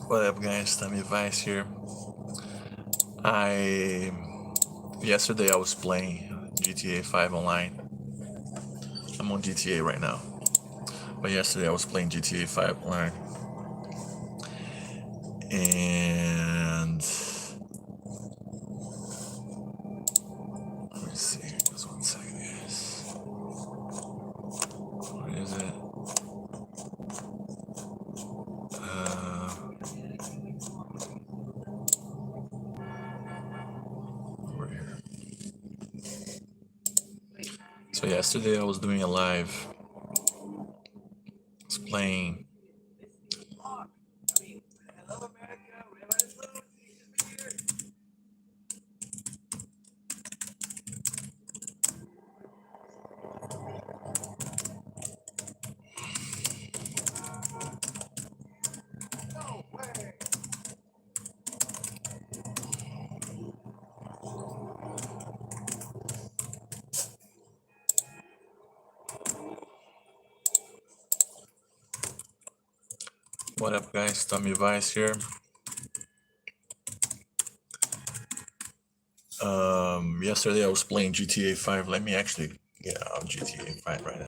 What up, guys? Tommy Vice here. I Yesterday I was playing GTA 5 online. I'm on GTA right now, but yesterday I was playing GTA 5 online, and let me see. Just 1 second, guys. What is it? Over here. So yesterday I was doing a live. I was playing. What up, guys? Tommy Vice here. Yesterday I was playing GTA 5. Let me actually get out GTA 5 right now.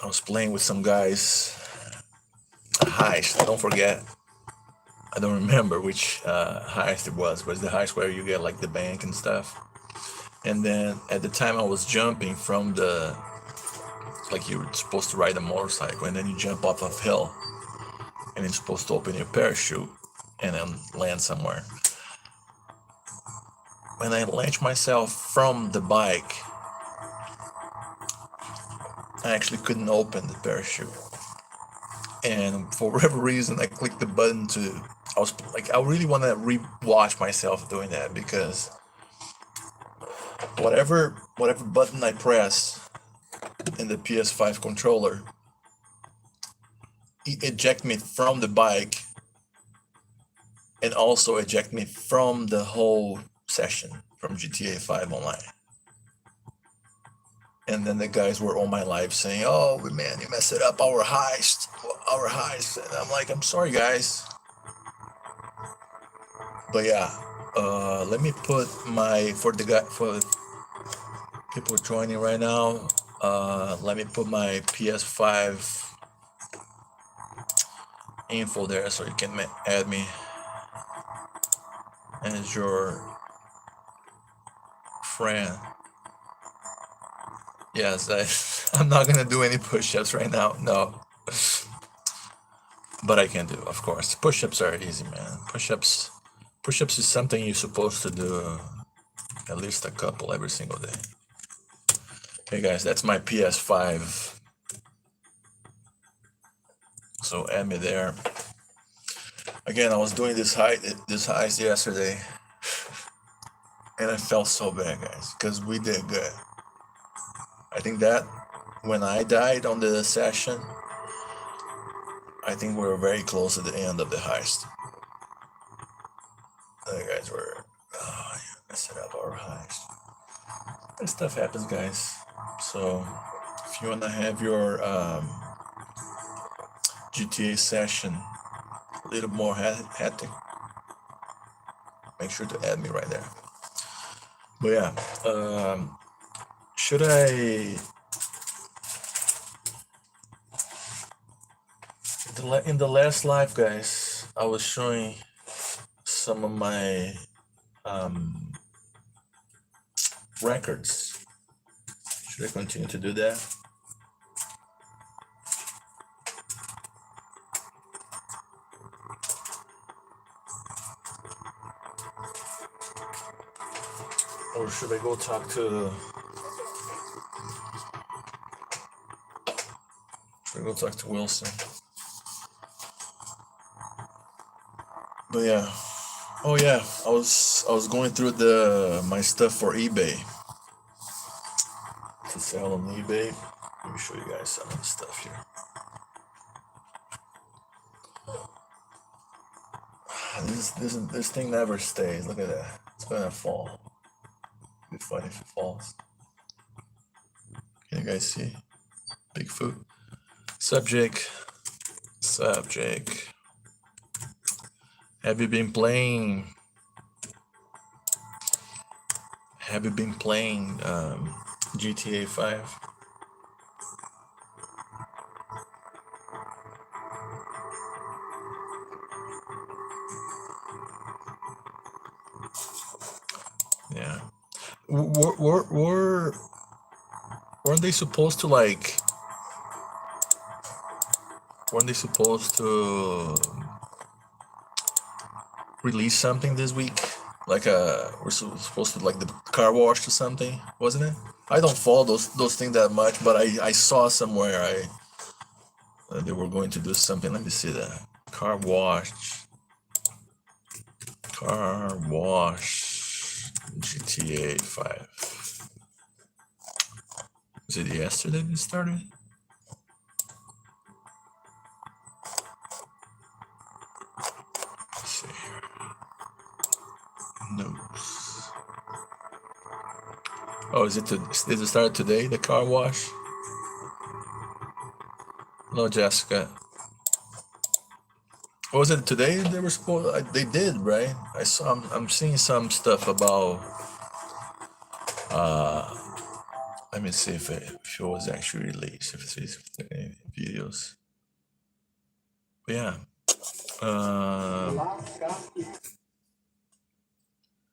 I was playing with some guys. A heist. Don't forget. I don't remember which heist it was, but it's the heist where you get like the bank and stuff. And then at the time I was jumping from the, like you were supposed to ride a motorcycle, and then you jump off a hill, and you're supposed to open your parachute and then land somewhere. When I launched myself from the bike, I actually couldn't open the parachute. And for whatever reason, I clicked the button to, I really want to re-watch myself doing that, because whatever button I press in the PS5 controller, it eject me from the bike and also eject me from the whole session from GTA 5 Online. And then the guys were on my live saying, "Oh man, you messed it up, our heist." And I'm like, "I'm sorry, guys." But yeah, let me put my, for people joining right now, let me put my PS5 info there so you can add me as your friend. Yes, I'm not gonna do any push-ups right now, no. But I can do, of course. Push-ups are easy, man. Push-ups is something you're supposed to do at least a couple every single day. Okay, guys, that's my PS5. So add me there. Again, I was doing this heist yesterday, and I felt so bad, guys, because we did good. I think that when I died on the session, I think we were very close to the end of the heist. The guys were, oh, yeah, messed up our heist. That stuff happens, guys. So if you want to have your GTA session a little more hectic, make sure to add me right there. But yeah, should I, in the last live, guys, I was showing some of my records. Should I continue to do that? Or should I go talk to, Wilson? But yeah. Oh yeah, I was going through my stuff for eBay. To sell on eBay. Let me show you guys some of the stuff here. This thing never stays. Look at that. It's gonna fall. It'd be funny if it falls. Can you guys see? Bigfoot. Subject. Subject. Have you been playing? Have you been playing GTA 5? Yeah. Weren't they supposed to like? Weren't they supposed to release something this week? Like we're supposed to like the car wash or something, wasn't it? I don't follow those things that much, but I saw somewhere they were going to do something. Let me see that car wash, GTA 5. Was it yesterday they started? Let's see here. Notes. Oh, did it start today, the car wash? Hello, Jessica. Was it today they were supposed? They did, right? I saw. I'm seeing some stuff about. Let me see if it was actually released. If it's any videos. But yeah.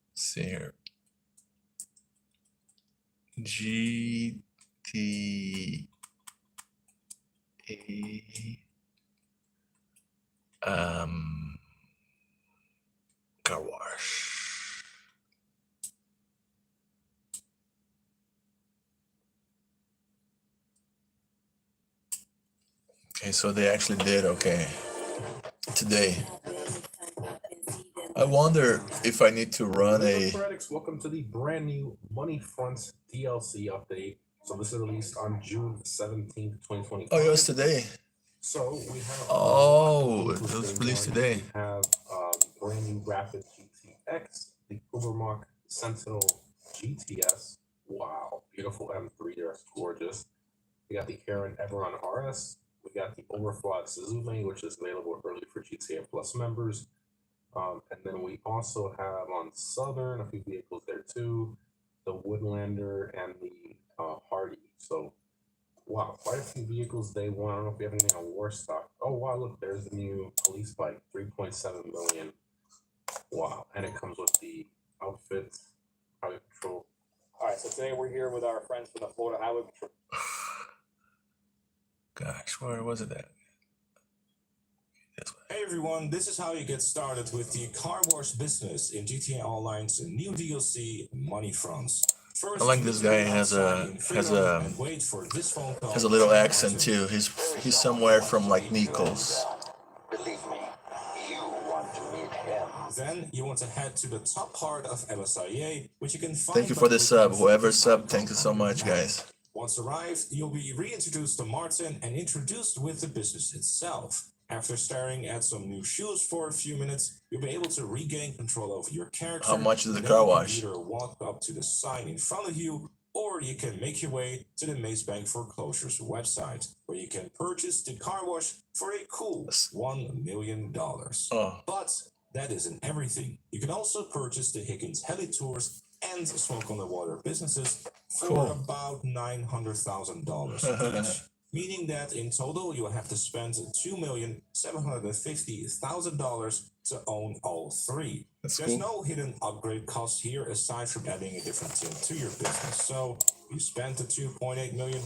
Let's see here. GTA car wash. Okay, so they actually did okay today. I wonder if I need to run a. Welcome to the brand new Money Front DLC update. So this is released on June 17th, 2020. Oh, it was today. So we have. Oh, it was released today. We have brand new Rapid GTX, the Ubermacht Sentinel GTS. Wow, beautiful M3 there, it's gorgeous. We got the Karen Everon RS. We got the Overclock Suzume, which is available early for GTA Plus members. And then we also have on Southern a few vehicles there too, the Woodlander and the Hardy. So, wow, quite a few vehicles day one. I don't know if we have anything on Warstock. Oh, wow, look, there's the new police bike, 3.7 million. Wow, and it comes with the outfit, highway patrol. All right, so today we're here with our friends from the Florida Highway Patrol. Gosh, where was it at? Hey everyone, this is how you get started with the car wash business in GTA Online's new DLC, Money Fronts. First, I like this guy has a little accent too. He's somewhere from like Nikos. Believe me, you want to meet him. Then you want to head to the top part of MSIA, which you can find. Thank you for the sub. Whoever subbed, thank you so much, guys. Once arrived, you'll be reintroduced to Martin and introduced with the business itself. After staring at some new shoes for a few minutes, you'll be able to regain control of your character. How much is the car wash? Either walk up to the sign in front of you, or you can make your way to the Maze Bank Foreclosures website, where you can purchase the car wash for a cool $1 million. Oh. But that isn't everything. You can also purchase the Higgins Heli Tours and Smoke on the Water businesses for about $900,000 each. Meaning that in total, you'll have to spend $2,750,000 to own all three. There's no hidden upgrade cost here aside from adding a different tint to your business. So you spend the $2.8 million,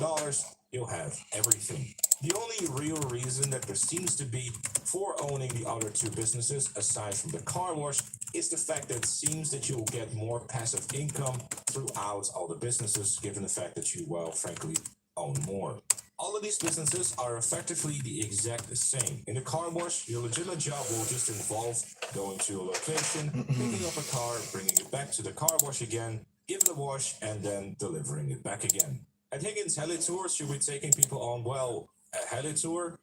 you'll have everything. The only real reason that there seems to be for owning the other two businesses, aside from the car wash, is the fact that it seems that you'll get more passive income throughout all the businesses, given the fact that you, well, frankly, own more. All of these businesses are effectively the exact same. In the car wash, your legitimate job will just involve going to a location, picking up a car, bringing it back to the car wash again, give it a wash, and then delivering it back again. At Higgins Heli Tours, you'll be taking people on, well, a heli tour.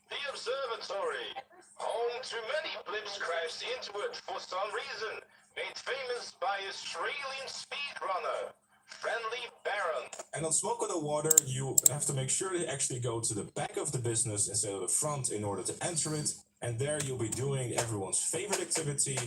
The observatory, home to many blips crashed into it for some reason, made famous by Australian speedrunner Friendly Baron. And on Smoke on the Water, you have to make sure to actually go to the back of the business instead of the front in order to enter it. And there you'll be doing everyone's favorite activity,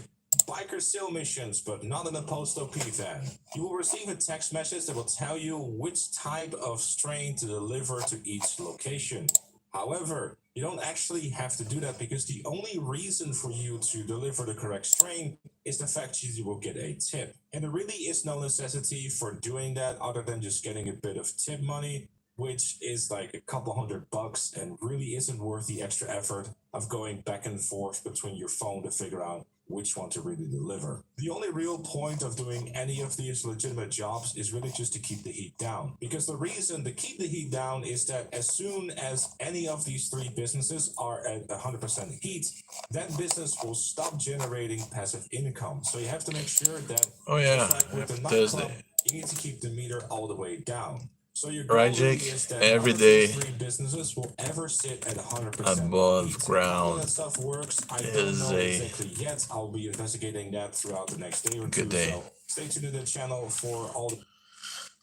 biker sale missions, but not in a post-OP van. You will receive a text message that will tell you which type of strain to deliver to each location. However, you don't actually have to do that because the only reason for you to deliver the correct strain is the fact that you will get a tip. And there really is no necessity for doing that other than just getting a bit of tip money, which is like a couple $100 and really isn't worth the extra effort of going back and forth between your phone to figure out which one to really deliver. The only real point of doing any of these legitimate jobs is really just to keep the heat down. Because the reason to keep the heat down is that as soon as any of these three businesses are at 100% heat, that business will stop generating passive income. So you have to make sure that, Oh yeah, just like with the nightclub, Thursday. you need to keep the meter all the way down. So your goal Right, really Jake? is that Every none of these day three businesses will ever sit at 100% above heat. How ground that stuff works, I don't is know a exactly yet. I'll be investigating that throughout the next day or good two. day. So stay tuned to the channel for all the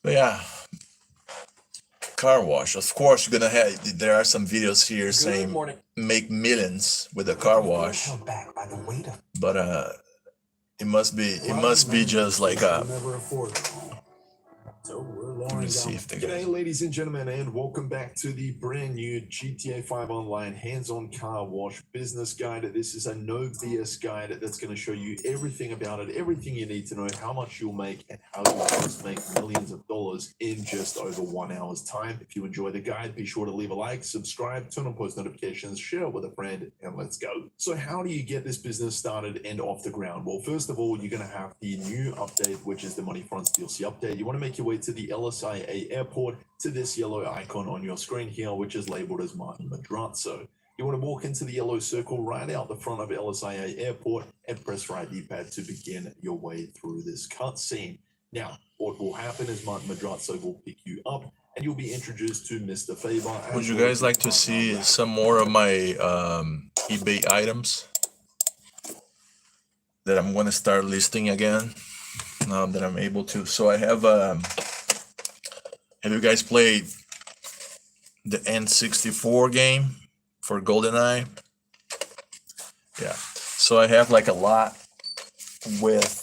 But yeah, car wash. Of course, you're gonna have. There are some videos here saying make millions with a car wash, held back by the weight of but it must be just like a. never afford. So we're Let me lowering see down. if they G'day, got. ladies and gentlemen, and welcome back to the brand new GTA 5 Online hands-on car wash business guide. This is a no BS guide that's going to show you everything about it, everything you need to know, how much you'll make, and how you'll just make millions of dollars in just over 1 hour's time. If you enjoy the guide, be sure to leave a like, subscribe, turn on post notifications, share it with a friend, and let's go. So how do you get this business started and off the ground? Well, first of all, you're going to have the new update, which is the Money Fronts DLC update. You want to make your way to the LSIA airport, to this yellow icon on your screen here, which is labeled as Martin Madrazo. You want to walk into the yellow circle right out the front of LSIA airport and press right D-pad to begin your way through this cutscene. Now, what will happen is Martin Madrazo will pick you up and you'll be introduced to Mr. Faber. Would you guys like to see some more of my eBay items that I'm gonna start listing again now that I'm able to? So I have you guys played the N64 game for GoldenEye? Yeah. So I have like a lot with,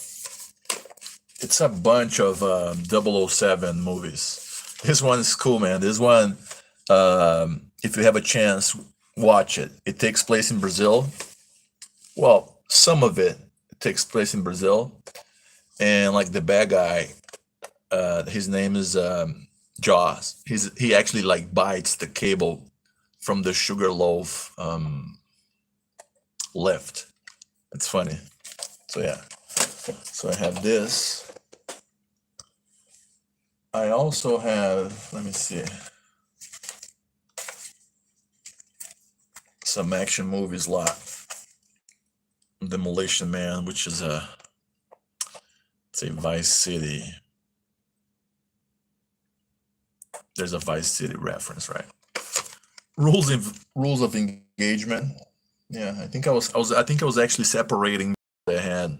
it's a bunch of 007 movies. This one is cool, man. This one, if you have a chance, watch it. It takes place in Brazil. Well, some of it takes place in Brazil. And like the bad guy, his name is Jaws. He actually like bites the cable from the Sugarloaf lift. It's funny. So yeah. So I have this. I also have, let me see, some action movies lot. Demolition Man, which is it's a Vice City. There's a Vice City reference, right? Rules of engagement. Yeah, I think I was actually separating. They had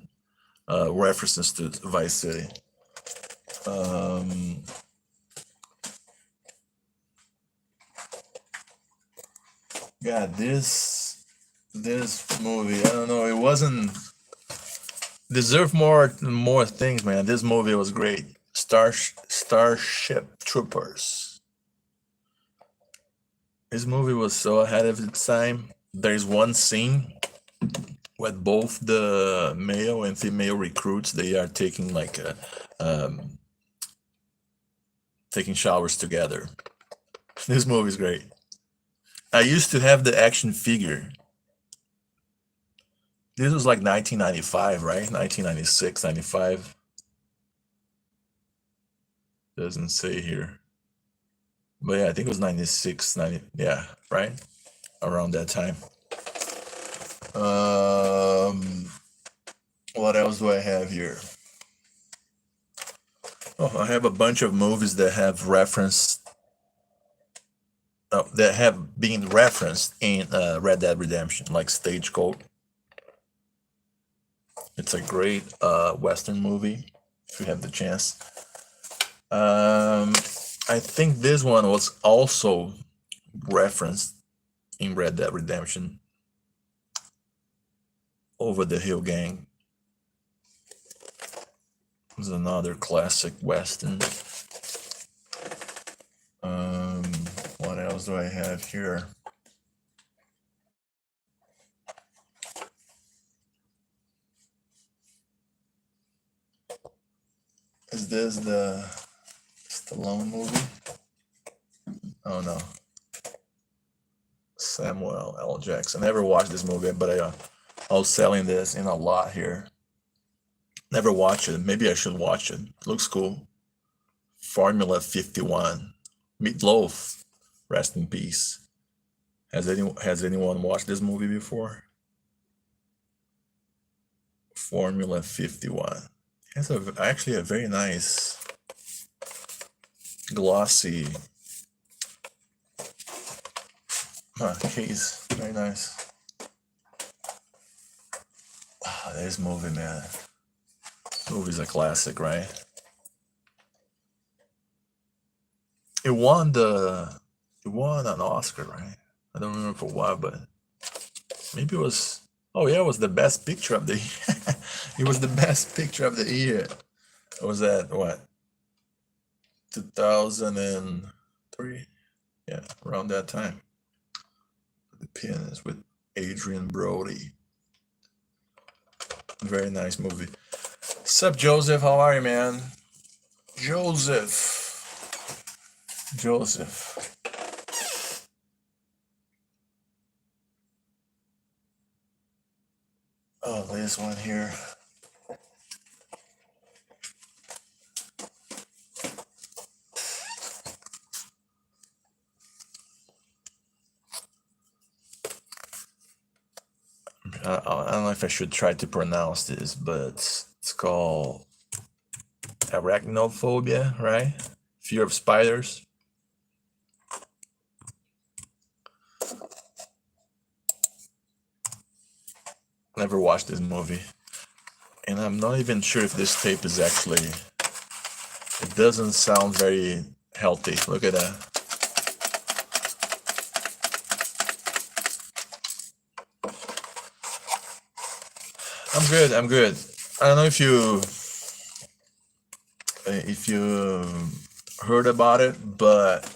references to Vice City. Yeah, this movie, I don't know, it wasn't deserve more things, man. This movie was great. Starship Troopers. This movie was so ahead of its time. There's one scene with both the male and female recruits. They are taking like taking showers together. This movie is great. I used to have the action figure. This was like 1995, right? 1996, 95. Doesn't say here. But yeah, I think it was 96, 90, yeah, right? Around that time. What else do I have here? Oh, I have a bunch of movies that have referenced, that have been referenced in Red Dead Redemption, like Stagecoach. It's a great Western movie, if you have the chance. I think this one was also referenced in Red Dead Redemption. Over the Hill Gang. This is another classic Western. What else do I have here? Is this the Stallone movie? Oh no. Samuel L. Jackson. Never watched this movie, but I was selling this in a lot here. Never watched it. Maybe I should watch it. Looks cool. Formula 51. Meatloaf. Rest in peace. Has anyone watched this movie before? Formula 51. It's actually a very nice glossy case. Very nice. This movie, man. This movie's a classic, right? It won an Oscar, right? I don't remember for what, but maybe it was. Oh yeah, it was the best picture of the year. It was the best picture of the year. It was that what? 2003? Yeah, around that time. The Pianist with Adrian Brody. Very nice movie. Sup, Joseph? How are you, man? Joseph. Oh, this one here. I don't know if I should try to pronounce this, but it's called arachnophobia, right? Fear of spiders. Never watched this movie. And I'm not even sure if this tape is actually... It doesn't sound very healthy. Look at that. I'm good. I don't know if you heard about it, but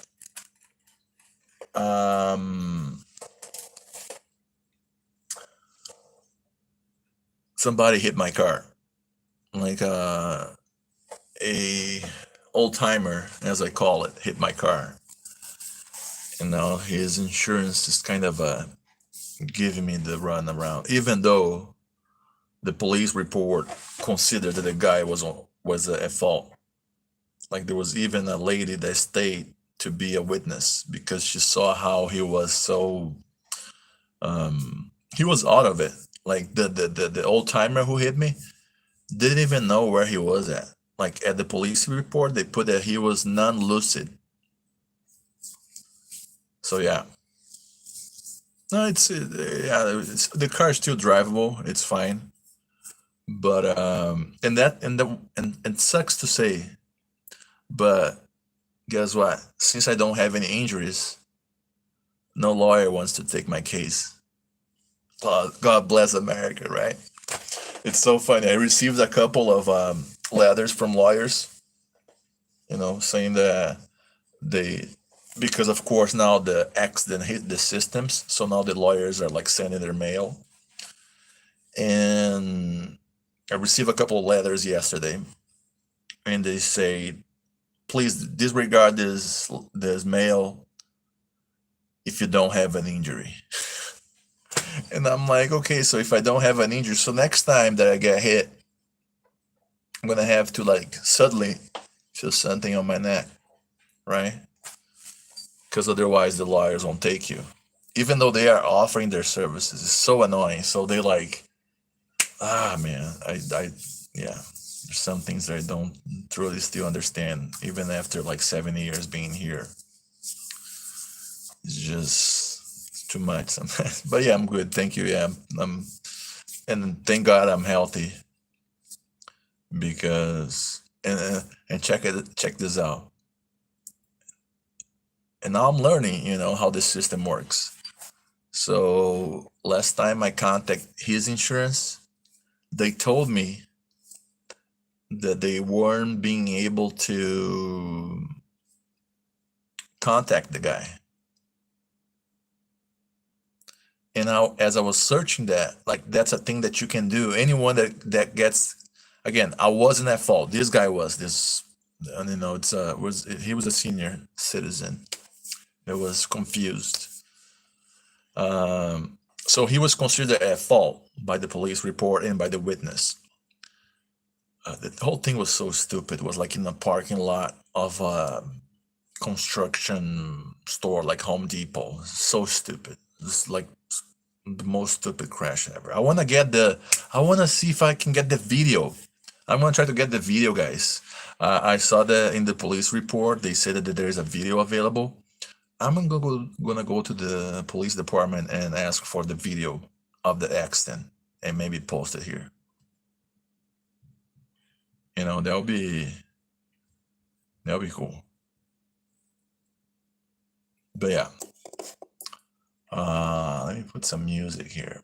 somebody hit my car, like a old timer, as I call it, hit my car, and now his insurance is kind of giving me the run around, even though the police report considered that the guy was at fault. Like there was even a lady that stayed to be a witness because she saw how he was so he was out of it. Like the old timer who hit me didn't even know where he was at. Like at the police report, they put that he was non-lucid. So yeah. No, it's the car is still drivable. It's fine. But and it sucks to say, but guess what? Since I don't have any injuries, no lawyer wants to take my case. God bless America, right? It's so funny. I received a couple of letters from lawyers, saying that because of course now the accident hit the systems, so now the lawyers are like sending their mail. And I received a couple of letters yesterday, and they say, please disregard this mail if you don't have an injury. And I'm like, okay, so if I don't have an injury, so next time that I get hit, I'm gonna have to like suddenly feel something on my neck, right? Because otherwise the lawyers won't take you, even though they are offering their services. It's so annoying. So they like, man, yeah, there's some things that I don't truly still understand, even after like 7 years being here. It's just too much sometimes. But yeah, I'm good. Thank you. Yeah, and thank God I'm healthy. Because and check this out. And now I'm learning, how the system works. So last time I contacted his insurance, they told me that they weren't being able to contact the guy. And now, as I was searching that, like, that's a thing that you can do. Anyone that gets, again, I wasn't at fault. This guy was this, and he was a senior citizen. It was confused. So he was considered at fault by the police report and by the witness. The whole thing was so stupid. It was like in a parking lot of a construction store like Home Depot. So stupid. It's like the most stupid crash ever. I want to see if I can get the video. I'm going to try to get the video, guys. I saw that in the police report. They said that there is a video available. I'm gonna go to the police department and ask for the video of the accident and maybe post it here. That'll be cool. But yeah, let me put some music here.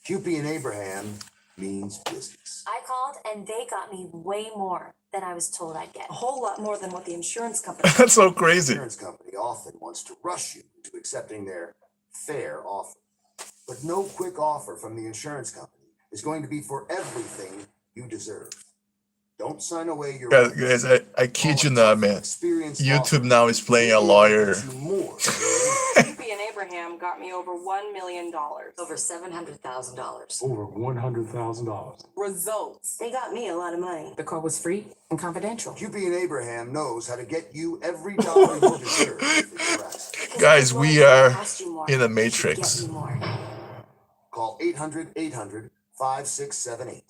Cupie and Abraham means business. I called and they got me way more than I was told I'd get. A whole lot more than what the insurance company. That's so The crazy. insurance company often wants to rush you into accepting their fair offer. But no quick offer from the insurance company is going to be for everything you deserve. Don't sign away your Guys, I kid you not, man. experienced YouTube offer. now is playing a lawyer. You more. Cupie and Abraham got me over $1 million. Over $700,000. Over $100,000. Results. They got me a lot of money. The call was free and confidential. Cupie and Abraham knows how to get you every dollar you deserve if you're asked. Because Guys, they we won't are cost you more in a to matrix. get me more. Call 800-800-5678.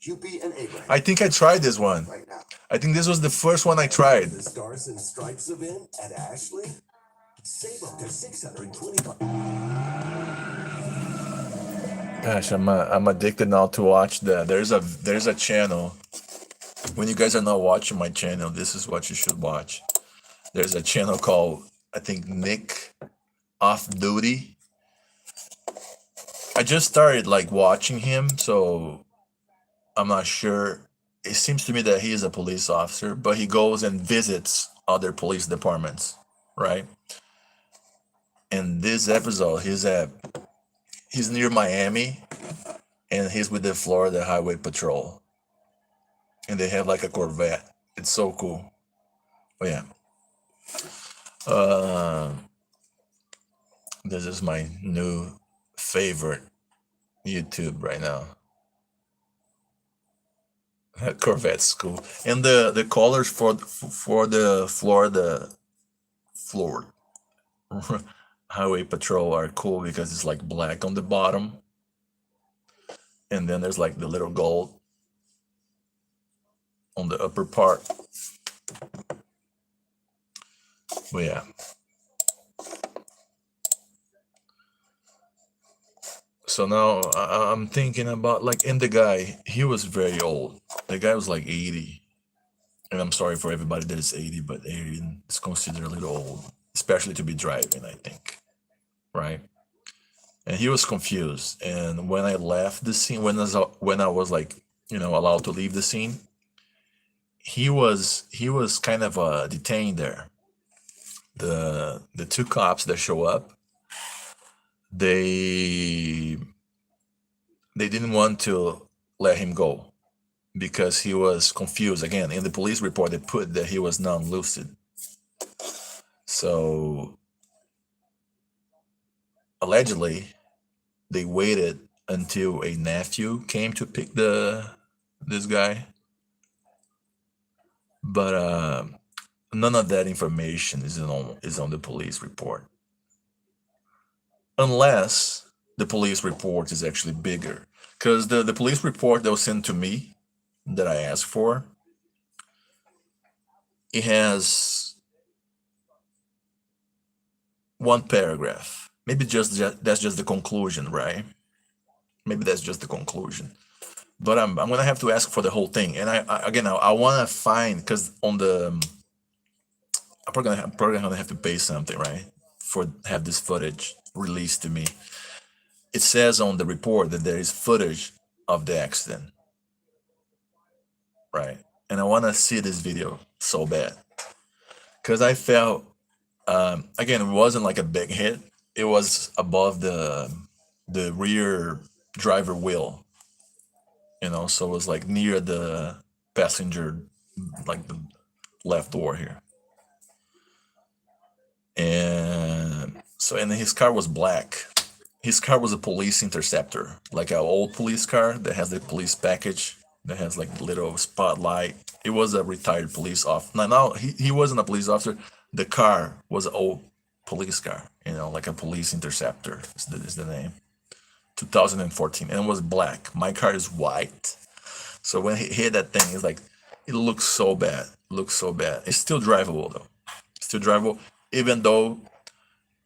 Cupie and Abraham I think I tried this one. right now. I think this was the first one I tried. The Stars and Stripes event at Ashley? Save up to $625. Gosh, I'm addicted now to watch that. There's a channel. When you guys are not watching my channel, this is what you should watch. There's a channel called, I think, Nick Off Duty. I just started like watching him, so I'm not sure. It seems to me that he is a police officer, but he goes and visits other police departments, right? In this episode, he's near Miami, and he's with the Florida Highway Patrol, and they have like a Corvette. It's so cool. Oh yeah. This is my new favorite YouTube right now. Corvette's cool, and the colors for the Florida Highway Patrol are cool because it's like black on the bottom, and then there's like the little gold on the upper part. But yeah. So now I'm thinking about like, and the guy, he was very old. The guy was like 80. And I'm sorry for everybody that is 80, but 80 is considered a little old, especially to be driving, I think. Right? And he was confused. And when I left the scene, when I was like, allowed to leave the scene, he was kind of detained there. The two cops that show up, they didn't want to let him go because he was confused. Again, in the police report, they put that he was non-lucid. So allegedly, they waited until a nephew came to pick this guy, but none of that information is on the police report, unless the police report is actually bigger. Because the police report that was sent to me, that I asked for, it has one paragraph. Maybe that's just the conclusion, right? Maybe that's just the conclusion. but I'm gonna have to ask for the whole thing. And I want to find, because on the I'm probably gonna have to pay something, right, for have this footage released to me. It says on the report that there is footage of the accident, right? And I want to see this video so bad, because I felt, again, it wasn't like a big hit. It was above the rear driver wheel, so it was like near the passenger, like the left door here. And so, and his car was black. His car was a police interceptor, like an old police car that has the police package, that has like little spotlight. It was a retired police officer. Now he wasn't a police officer. The car was an old police car, like a police interceptor is the name. 2014, and it was black. My car is white. So when he hit that thing, it's like, it looks so bad. It's still drivable though. Still drivable, even though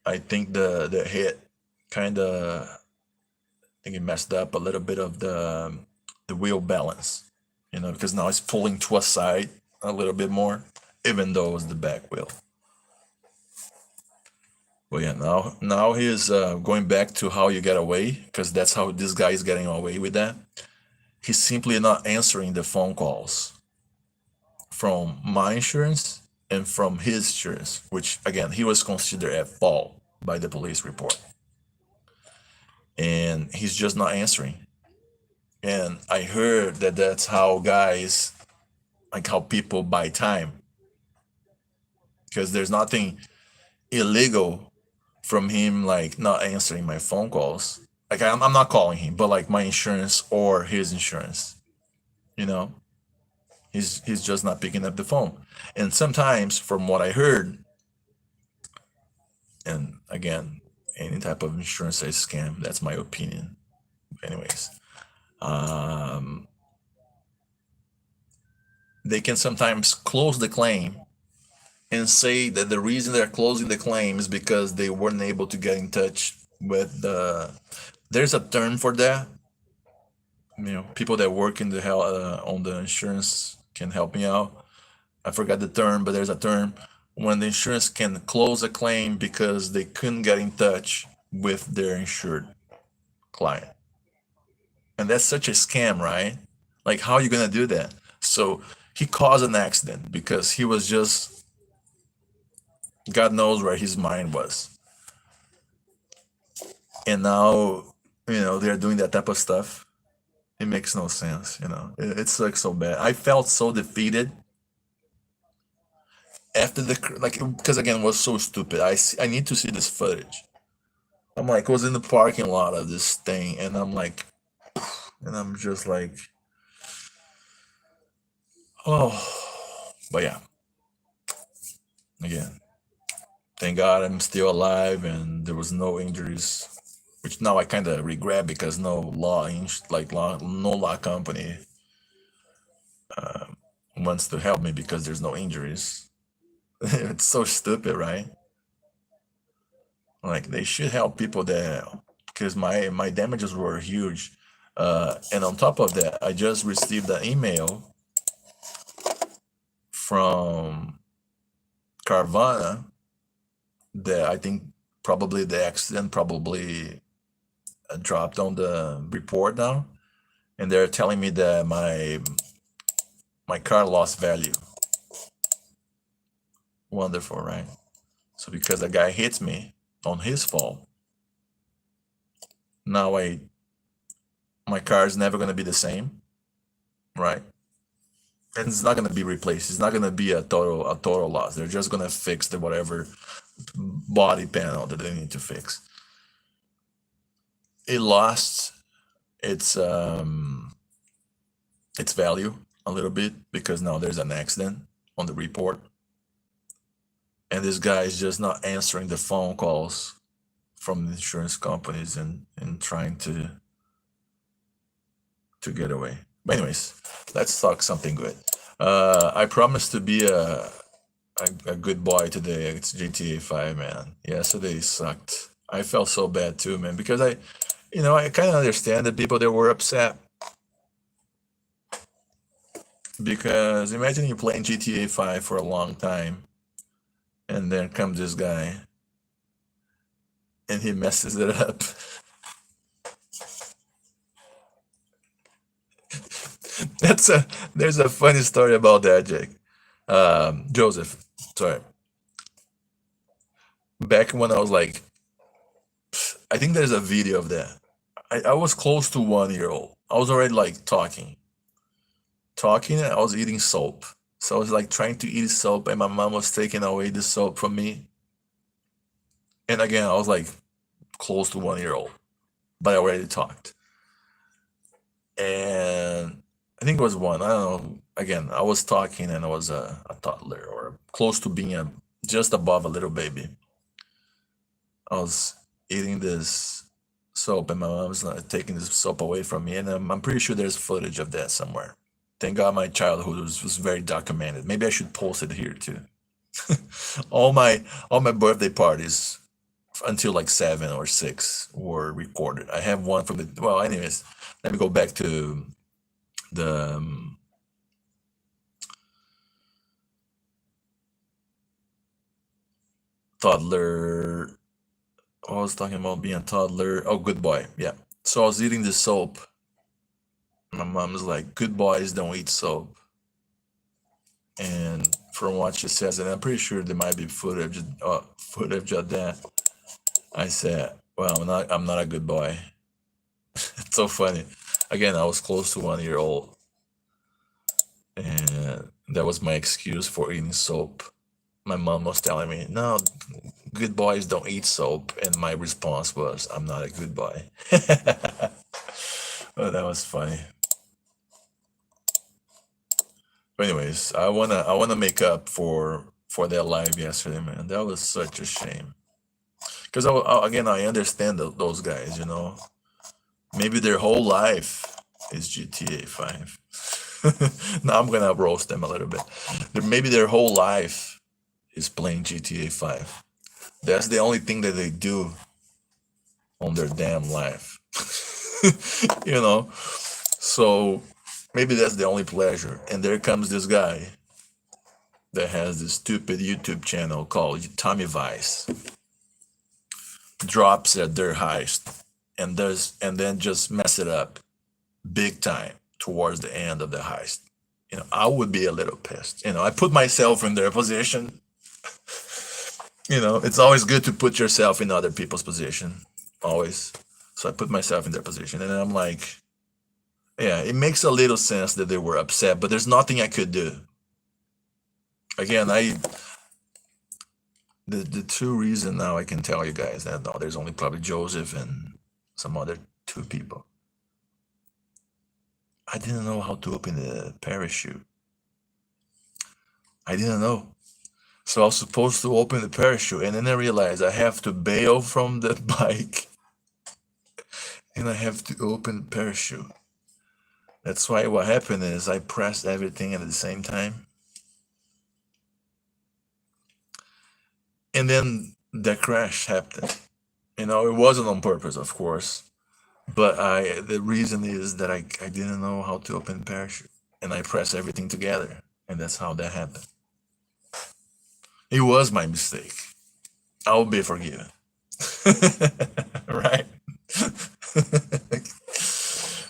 I think the hit kind of, I think it messed up a little bit of the wheel balance, because now it's pulling to a side a little bit more, even though it was the back wheel. Well, yeah, now he's going back to how you get away, because that's how this guy is getting away with that. He's simply not answering the phone calls from my insurance and from his insurance, which, again, he was considered at fault by the police report. And he's just not answering. And I heard that that's how guys, like how people buy time. Because there's nothing illegal from him, like, not answering my phone calls. Like, I'm not calling him, but like my insurance or his insurance, he's just not picking up the phone. And sometimes, from what I heard, and again, any type of insurance is scam, that's my opinion. Anyways, they can sometimes close the claim and say that the reason they're closing the claim is because they weren't able to get in touch with there's a term for that. People that work in the on the insurance can help me out. I forgot the term, but there's a term when the insurance can close a claim because they couldn't get in touch with their insured client. And that's such a scam, right? Like, how are you gonna do that? So he caused an accident because he was just, God knows where his mind was. And now, they're doing that type of stuff. It makes no sense, It's like so bad. I felt so defeated after because again, it was so stupid. I need to see this footage. I'm like, I was in the parking lot of this thing, and I'm like, and I'm just like, oh, but yeah. Again, thank God I'm still alive and there was no injuries, which now I kind of regret, because no law company wants to help me because there's no injuries. It's so stupid, right? Like, they should help people because my damages were huge. And on top of that, I just received an email from Carvana that I think probably the accident dropped on the report now, and they're telling me that my car lost value. Wonderful, right? So because the guy hits me on his fault, now my car is never going to be the same, right? And it's not going to be replaced. It's not going to be a total loss. They're just going to fix the whatever body panel that they need to fix. It lost its value a little bit because now there's an accident on the report, and this guy is just not answering the phone calls from the insurance companies and trying to get away. But anyways, let's talk something good. I promised to be a good boy today. It's GTA 5, man. Yesterday sucked. I felt so bad too, man, because I kind of understand the people that were upset. Because imagine you playing GTA 5 for a long time, and then comes this guy, and he messes it up. There's a funny story about that, Jake. Joseph, sorry. Back when I was like, I think there's a video of that. I was close to 1 year old. I was already like talking, and I was eating soap. So I was like trying to eat soap, and my mom was taking away the soap from me. And again, I was like close to 1 year old, but I already talked. And I think it was one. I don't know. Again, I was talking, and I was a toddler or close to being just above a little baby. I was eating this soap, and my mom's not taking this soap away from me, and I'm pretty sure there's footage of that somewhere. Thank God my childhood was very documented. Maybe I should post it here too. all my birthday parties until like 7 or 6 were recorded. I have one from the well. Anyways, let me go back to the toddler. I was talking about being a toddler. Oh, good boy. Yeah. So I was eating the soap. My mom's like, "Good boys don't eat soap." And from what she says, and I'm pretty sure there might be footage of that. I said, "Well, I'm not a good boy." It's so funny. Again, I was close to 1 year old, and that was my excuse for eating soap. My mom was telling me, "No, good boys don't eat soap," and my response was, "I'm not a good boy." Well, that was funny. But anyways, I wanna make up for that live yesterday, man. That was such a shame. Because again, I understand those guys. Maybe their whole life is GTA 5. Now I'm gonna roast them a little bit. Maybe their whole life is playing GTA 5. That's the only thing that they do on their damn life. So maybe that's the only pleasure. And there comes this guy that has this stupid YouTube channel called Tommy Vice, drops at their heist and then just mess it up big time towards the end of the heist. I would be a little pissed. I put myself in their position. It's always good to put yourself in other people's position, always. So I put myself in their position, and I'm like, yeah, it makes a little sense that they were upset, but there's nothing I could do. Again, the true reason now I can tell you guys that there's only probably Joseph and some other 2 people. I didn't know how to open the parachute. I didn't know. So I was supposed to open the parachute, and then I realized I have to bail from the bike, and I have to open the parachute. That's why what happened is I pressed everything at the same time. And then the crash happened. It wasn't on purpose, of course. But the reason is that I didn't know how to open the parachute. And I pressed everything together. And that's how that happened. It was my mistake. I'll be forgiven. Right?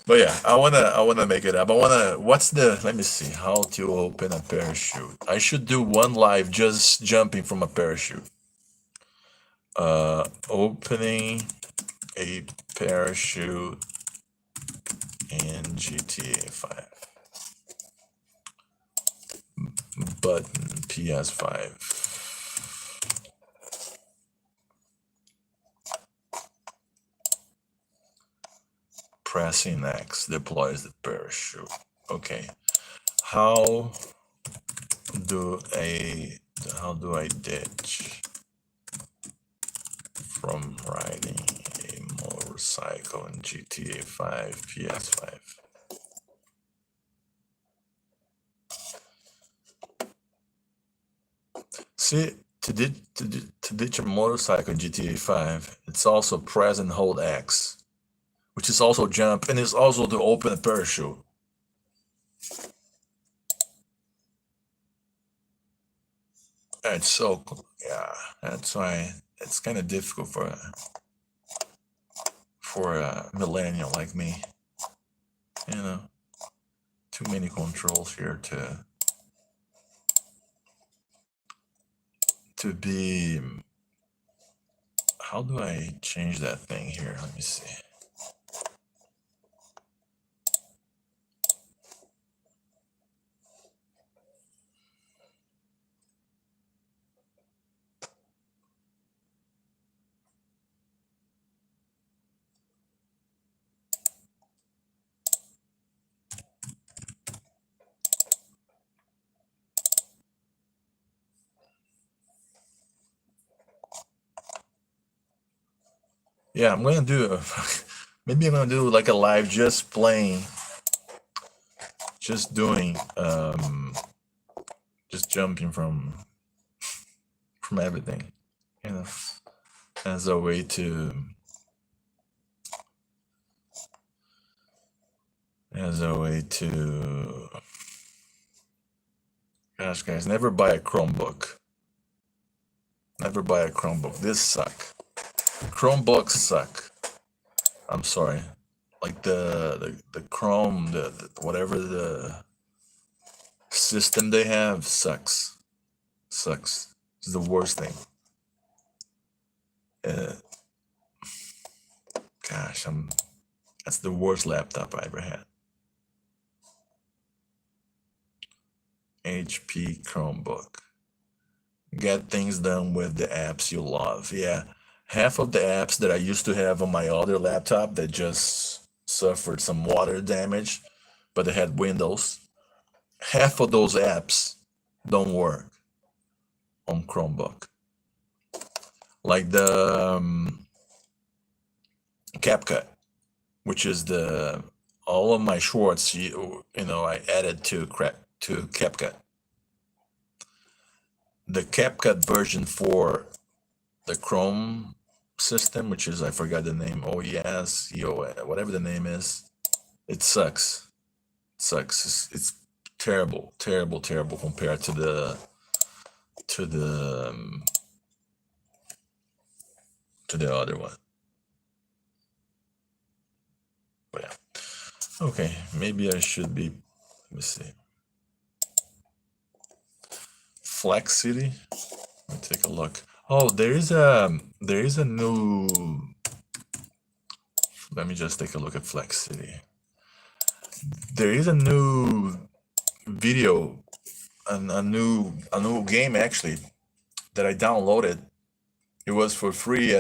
But yeah, I wanna make it up. Let me see, how to open a parachute. I should do one live just jumping from a parachute. Opening a parachute in GTA 5. Button PS5. Pressing X deploys the parachute. Okay. How do I ditch from riding a motorcycle in GTA 5 PS5? See, to ditch a motorcycle in GTA 5, it's also press and hold X, which is also jump, and it's also to open a parachute. It's so, yeah, that's why it's kind of difficult for a millennial like me. You know, too many controls here to be. How do I change that thing here? Let me see. Yeah, I'm gonna do maybe I'm gonna do like a live just playing, just doing, just jumping from everything, you know, as a way to gosh guys, never buy a Chromebook. Never buy a Chromebook. This suck. Chromebooks suck. I'm sorry. Like the Chrome, the whatever the system they have sucks. Sucks. It's the worst thing. Gosh, that's the worst laptop I ever had. HP Chromebook. Get things done with the apps you love. Yeah, half of the apps that I used to have on my other laptop that just suffered some water damage, but they had Windows. Half of those apps don't work on Chromebook. Like the CapCut, which is all of my shorts, you know, I added to CapCut. The CapCut version for the Chrome system, which is, I forgot the name, OES, whatever the name is, it sucks. It sucks. It's terrible, terrible, terrible compared to the other one. But yeah. Okay, maybe I should be, let me see. Flex City. Let me take a look. Oh, there is a new. Let me just take a look at Flex City. There is a new video, a new game actually that I downloaded. It was for free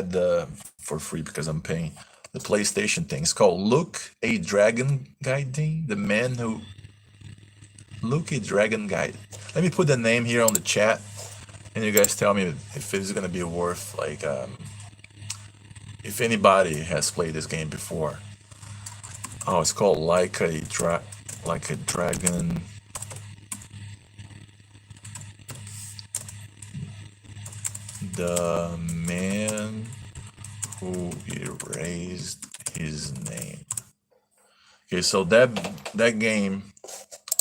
because I'm paying the PlayStation thing. It's called Look a Dragon Guiding. The man who Look a Dragon Guide. Let me put the name here on the chat, and you guys tell me if it's gonna be worth, like, if anybody has played this game before. Oh, it's called Like a Dragon. The man who erased his name. Okay, so that game.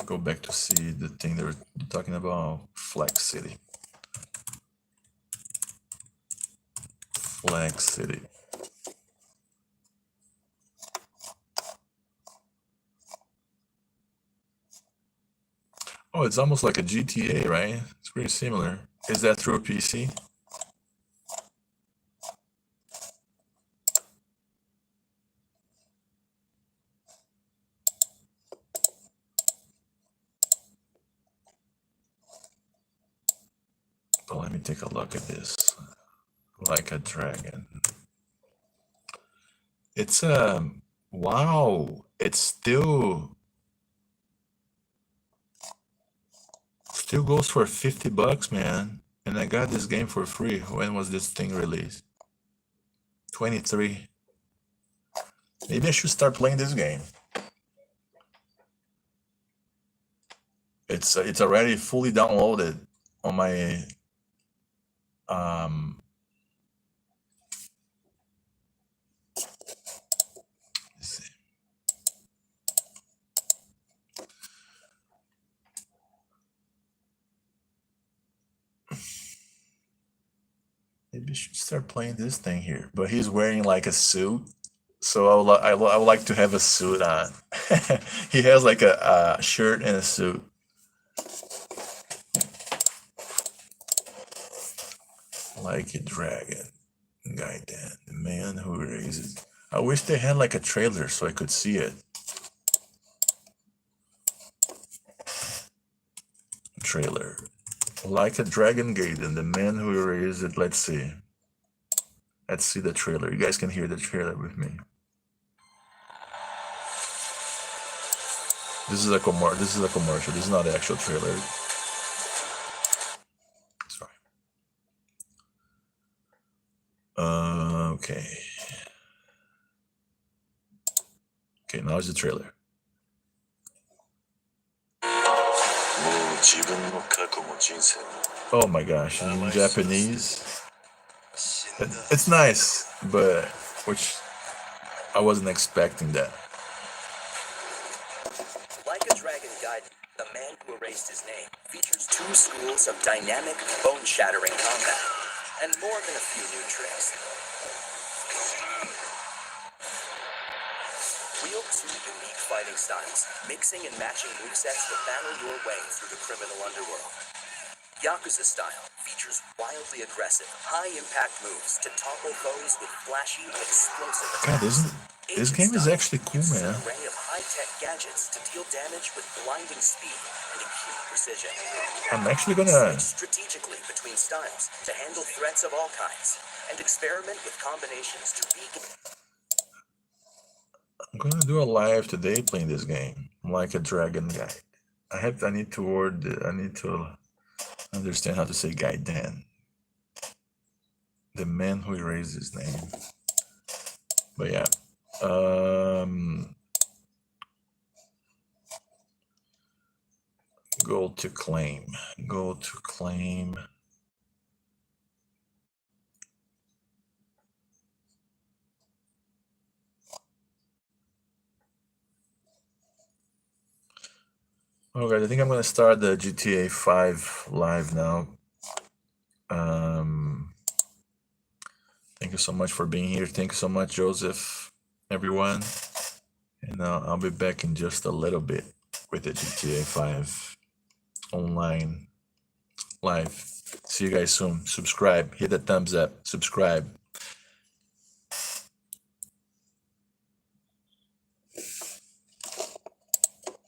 Go back to see the thing they were talking about. Flex City. Flex City. Oh, it's almost like a GTA, right? It's pretty similar. Is that through a PC? But let me take a look at this. Like a Dragon. It's wow. It's still goes for $50, man. And I got this game for free. When was this thing released? 23. Maybe I should start playing this game. It's already fully downloaded on my let's see. maybe I should start playing this thing here. But he's wearing like a suit, so I would like to have a suit on. He has like a shirt and a suit. Like a dragon, Gaiden, the man who raises. I wish they had like a trailer so I could see it. Trailer. Like a Dragon Gaiden, the man who raised it. Let's see. Let's see the trailer. You guys can hear the trailer with me. This is a commercial. This is a commercial. This is not the actual trailer. Sorry. Okay. Okay, now it's the trailer. Oh my gosh, in Japanese. It's nice, but which I wasn't expecting that. Like a Dragon Gaiden, The Man Who Erased His Name features 2 schools of dynamic, bone-shattering combat, and more than a few new tricks. Wield 2 unique fighting styles, mixing and matching movesets to battle your way through the criminal underworld. Yakuza style features wildly aggressive, high-impact moves to topple foes with flashy, explosive attacks. God, this game is actually cool, man. An array of high-tech gadgets to deal damage with blinding speed and acute precision. I'm actually gonna Switch strategically between styles to handle threats of all kinds, and experiment with combinations to weaken. I'm gonna do a live today playing this game. Like a Dragon guy. I need to understand how to say Gaiden. The man who erased his name. But yeah. Gold to claim. Gold to claim. Oh guys, I think I'm gonna start the GTA 5 live now. Thank you so much for being here. Thank you so much, Joseph, everyone. And I'll be back in just a little bit with the GTA 5 online live. See you guys soon. Subscribe, hit the thumbs up, subscribe.